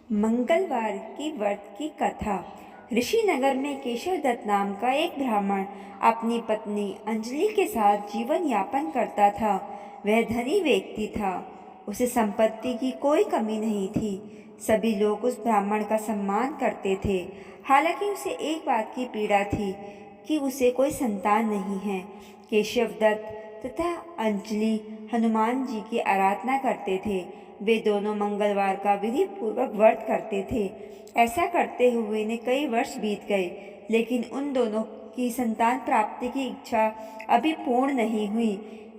मंगलवार की व्रत की कथा। ऋषिनगर में केशव दत्त नाम का एक ब्राह्मण अपनी पत्नी अंजलि के साथ जीवन यापन करता था। वह धनी व्यक्ति था, उसे संपत्ति की कोई कमी नहीं थी। सभी लोग उस ब्राह्मण का सम्मान करते थे। हालांकि उसे एक बात की पीड़ा थी कि उसे कोई संतान नहीं है। केशव दत्त तथा अंजलि हनुमान जी की आराधना करते थे। वे दोनों मंगलवार का विधि पूर्वक व्रत करते थे। ऐसा करते हुए ने कई वर्ष बीत गए, लेकिन उन दोनों की संतान प्राप्ति की इच्छा अभी पूर्ण नहीं हुई।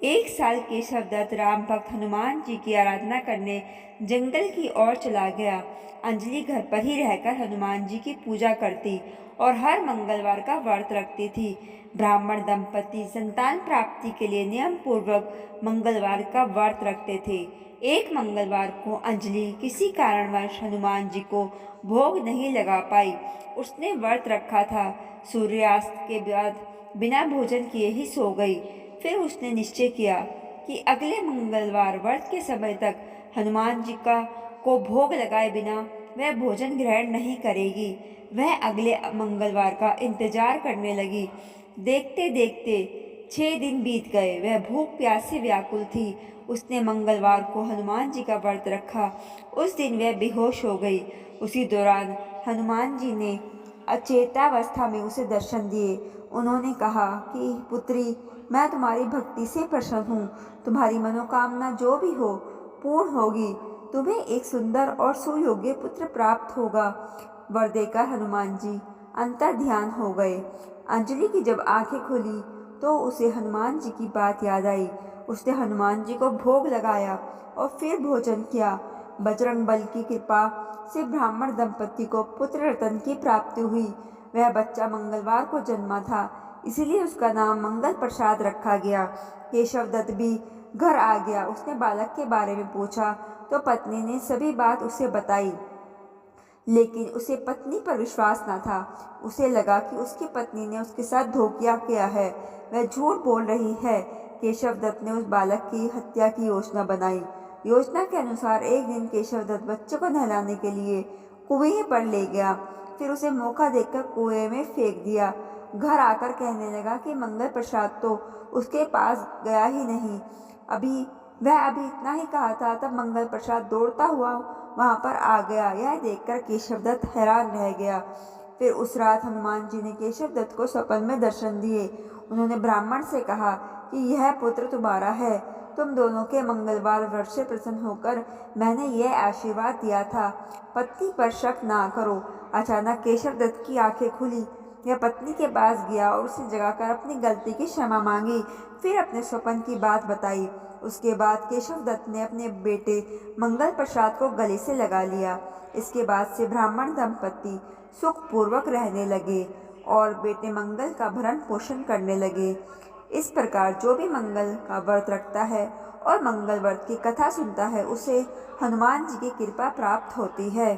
एक साल केशव दत्त राम भक्त हनुमान जी की आराधना करने जंगल की ओर चला गया। अंजलि घर पर ही रहकर हनुमान जी की पूजा करती और हर मंगलवार का व्रत रखती थी। ब्राह्मण दंपति संतान प्राप्ति के लिए नियम पूर्वक मंगलवार का व्रत रखते थे। एक मंगलवार को अंजलि किसी कारणवश हनुमान जी को भोग नहीं लगा पाई। उसने व्रत रखा था। सूर्यास्त के बाद बिना भोजन किए ही सो गई। फिर उसने निश्चय किया कि अगले मंगलवार व्रत के समय तक हनुमान जी का को भोग लगाए बिना वह भोजन ग्रहण नहीं करेगी। वह अगले मंगलवार का इंतजार करने लगी। देखते देखते 6 दिन बीत गए। वह भूख प्यास से व्याकुल थी। उसने मंगलवार को हनुमान जी का व्रत रखा। उस दिन वह बेहोश हो गई। उसी दौरान हनुमान जी ने अचेतावस्था में उसे दर्शन दिए। उन्होंने कहा कि पुत्री, मैं तुम्हारी भक्ति से प्रसन्न हूँ। तुम्हारी मनोकामना जो भी हो पूर्ण होगी। तुम्हें एक सुंदर और सुयोग्य पुत्र प्राप्त होगा। वर देकर हनुमान जी अंतर ध्यान हो गए। अंजलि की जब आंखें खुली तो उसे हनुमान जी की बात याद आई। उसने हनुमान जी को भोग लगाया और फिर भोजन किया। बजरंग बली की कृपा से ब्राह्मण दंपति को पुत्र रतन की प्राप्ति हुई। वह बच्चा मंगलवार को जन्मा था, इसलिए उसका नाम मंगल प्रसाद रखा गया। केशव दत्त भी घर आ गया। उसने बालक के बारे में पूछा तो पत्नी ने सभी बात उसे बताई, लेकिन उसे पत्नी पर विश्वास न था। उसे लगा कि उसकी पत्नी ने उसके साथ धोखा किया है, वह झूठ बोल रही है। केशव दत्त ने उस बालक की हत्या की योजना बनाई। योजना के अनुसार एक दिन केशव दत्त बच्चे को नहलाने के लिए कुएं पर ले गया। फिर उसे मौका देखकर कुएं में फेंक दिया। घर आकर कहने लगा कि मंगल प्रसाद तो उसके पास गया ही नहीं। वह अभी इतना ही कहा था, तब मंगल प्रसाद दौड़ता हुआ वहां पर आ गया। यह देखकर केशव दत्त हैरान रह गया। फिर उस रात हनुमान जी ने केशव दत्त को स्वप्न में दर्शन दिए। उन्होंने ब्राह्मण से कहा कि यह पुत्र तुम्हारा है। तुम दोनों के मंगलवार व्रत से प्रसन्न होकर मैंने यह आशीर्वाद दिया था। पत्नी पर शक ना करो। अचानक केशव दत्त की आंखें खुली। यह पत्नी के पास गया और उसे जगाकर अपनी गलती की क्षमा मांगी। फिर अपने स्वप्न की बात बताई। उसके बाद केशव दत्त ने अपने बेटे मंगल प्रसाद को गले से लगा लिया। इसके बाद से ब्राह्मण दंपति सुखपूर्वक रहने लगे और बेटे मंगल का भरण पोषण करने लगे। इस प्रकार जो भी मंगल का व्रत रखता है और मंगल व्रत की कथा सुनता है, उसे हनुमान जी की कृपा प्राप्त होती है।